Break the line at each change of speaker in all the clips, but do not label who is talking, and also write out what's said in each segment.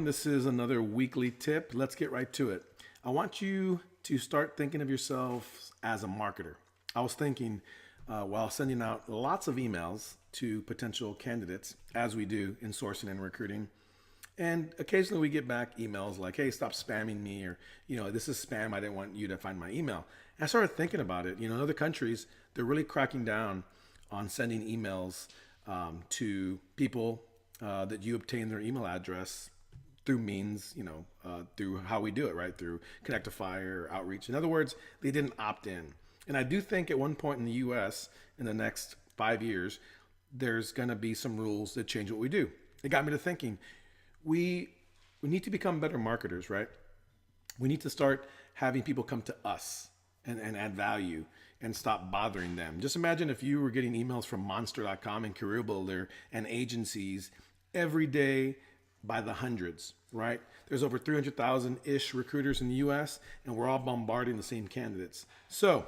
This is another weekly tip. Let's get right to it. I want you to start thinking of yourself as a marketer. I was thinking while sending out lots of emails to potential candidates, as we do in sourcing and recruiting. And occasionally we get back emails like, hey, stop spamming me, or, this is spam. I didn't want you to find my email. And I started thinking about it. In other countries, they're really cracking down on sending emails to people that you obtain their email address through means, through how we do it, right? Through Connectify or outreach. In other words, they didn't opt in. And I do think at one point in the US, in the next 5 years, there's going to be some rules that change what we do. It got me to thinking, we need to become better marketers, right? We need to start having people come to us and add value and stop bothering them. Just imagine if you were getting emails from monster.com and career builder and agencies every day by the hundreds, right? There's over 300,000-ish recruiters in the US, and we're all bombarding the same candidates. So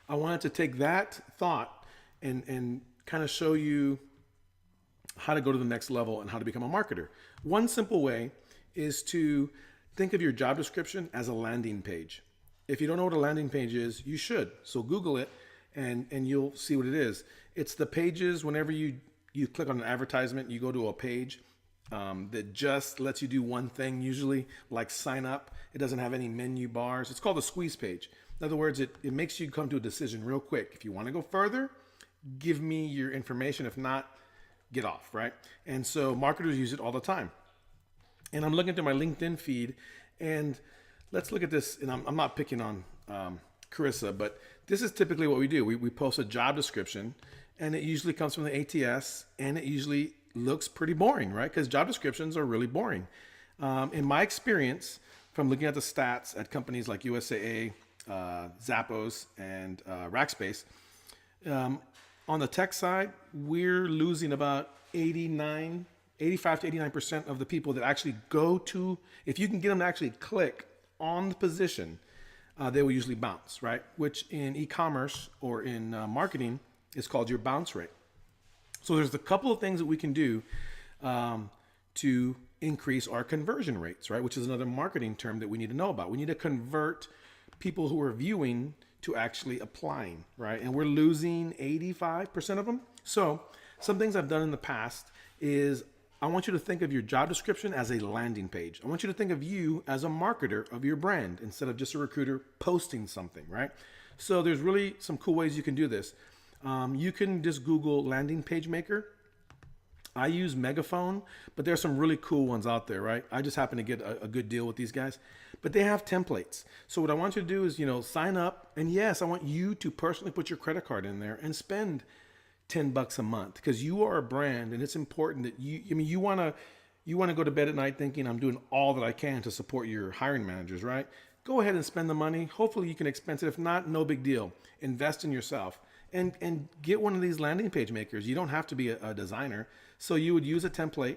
I wanted to take that thought and kind of show you how to go to the next level and how to become a marketer. One simple way is to think of your job description as a landing page. If you don't know what a landing page is, you should. So Google it and you'll see what it is. It's the pages whenever you click on an advertisement, you go to a page that just lets you do one thing, usually like sign up. It doesn't have any menu bars. It's called a squeeze page. In other words, it makes you come to a decision real quick. If you want to go further, give me your information. If not, get off, right? And so marketers use it all the time. And I'm looking through my LinkedIn feed, and let's look at this. And I'm not picking on Carissa, but this is typically what we do. We post a job description, and it usually comes from the ATS, and it usually looks pretty boring, right? Because job descriptions are really boring. In my experience, from looking at the stats at companies like USAA, Zappos, and Rackspace, on the tech side, we're losing about 85 to 89% of the people that actually go to, if you can get them to actually click on the position, they will usually bounce, right? Which in e-commerce or in marketing is called your bounce rate. So there's a couple of things that we can do to increase our conversion rates, right? Which is another marketing term that we need to know about. We need to convert people who are viewing to actually applying, right? And we're losing 85% of them. So some things I've done in the past is I want you to think of your job description as a landing page. I want you to think of you as a marketer of your brand instead of just a recruiter posting something, right? So there's really some cool ways you can do this. You can just Google landing page maker. I use Megaphone, but there's some really cool ones out there, right? I just happen to get a good deal with these guys, but they have templates. So what I want you to do is, sign up. And yes, I want you to personally put your credit card in there and spend $10 a month, because you are a brand, and it's important that you want to go to bed at night thinking I'm doing all that I can to support your hiring managers, right? Go ahead and spend the money. Hopefully you can expense it. If not, no big deal. Invest in yourself and get one of these landing page makers. You don't have to be a designer. So you would use a template,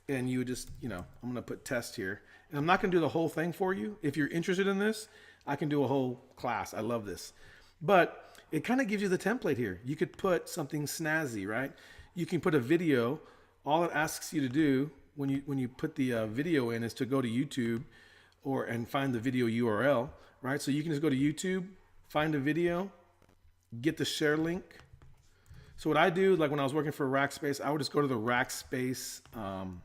and you would just, I'm going to put test here, and I'm not going to do the whole thing for you. If you're interested in this, I can do a whole class. I love this, but it kind of gives you the template here. You could put something snazzy, right? You can put a video. All it asks you to do when you put the video in is to go to YouTube and find the video URL, right? So you can just go to YouTube, find a video, get the share link. So what I do, like when I was working for Rackspace, I would just go to the Rackspace, and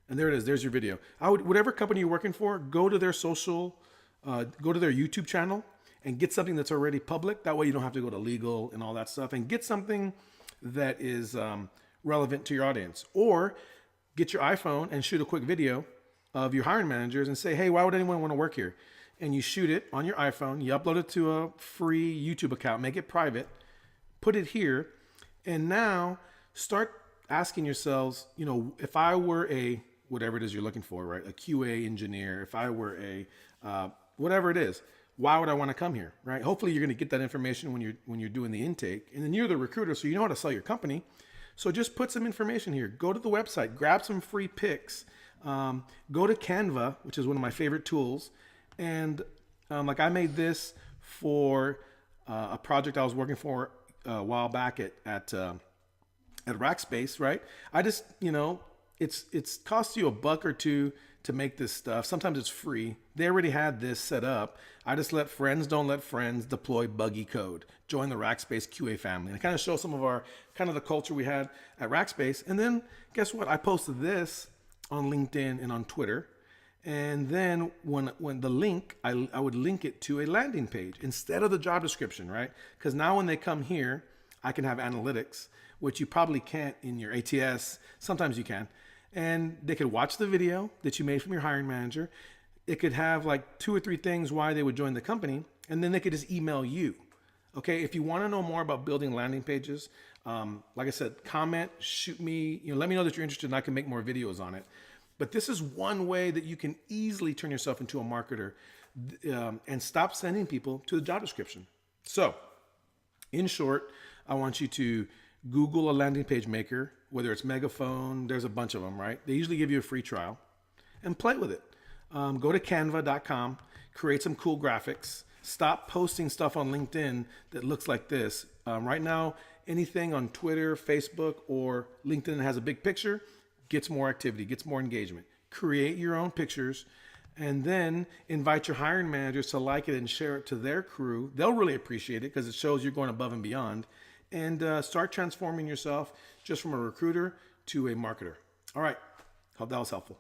there it is. There's your video. Whatever company you're working for, go to their social, go to their YouTube channel, and get something that's already public. That way you don't have to go to legal and all that stuff, and get something that is relevant to your audience. Or get your iPhone and shoot a quick video of your hiring managers and say, hey, why would anyone want to work here? And you shoot it on your iPhone, you upload it to a free YouTube account, make it private, put it here, and now start asking yourselves, if I were a, whatever it is you're looking for, right? A QA engineer, if I were a, whatever it is, why would I want to come here, right? Hopefully you're going to get that information when you're doing the intake, and then you're the recruiter, so you know how to sell your company. So just put some information here. Go to the website, grab some free pics, go to Canva, which is one of my favorite tools, and like I made this for a project I was working for a while back at Rackspace, right? I just, it's cost you $1 or $2 to make this stuff. Sometimes it's free. They already had this set up. I just let friends don't let friends deploy buggy code. Join the Rackspace QA family. And I kind of show some of our kind of the culture we had at Rackspace. And then guess what? I posted this on LinkedIn and on Twitter. And then when the link, I would link it to a landing page instead of the job description, right? Because now when they come here, I can have analytics, which you probably can't in your ATS. Sometimes you can. And they could watch the video that you made from your hiring manager. It could have like 2 or 3 things why they would join the company. And then they could just email you. Okay, if you want to know more about building landing pages, like I said, comment, shoot me, let me know that you're interested and I can make more videos on it. But this is one way that you can easily turn yourself into a marketer and stop sending people to the job description. So, in short, I want you to Google a landing page maker, whether it's Megaphone, there's a bunch of them, right? They usually give you a free trial and play with it. Go to canva.com, create some cool graphics. Stop posting stuff on LinkedIn that looks like this. Right now, anything on Twitter, Facebook, or LinkedIn that has a big picture gets more activity, gets more engagement. Create your own pictures and then invite your hiring managers to like it and share it to their crew. They'll really appreciate it because it shows you're going above and beyond. And start transforming yourself just from a recruiter to a marketer. All right, hope that was helpful.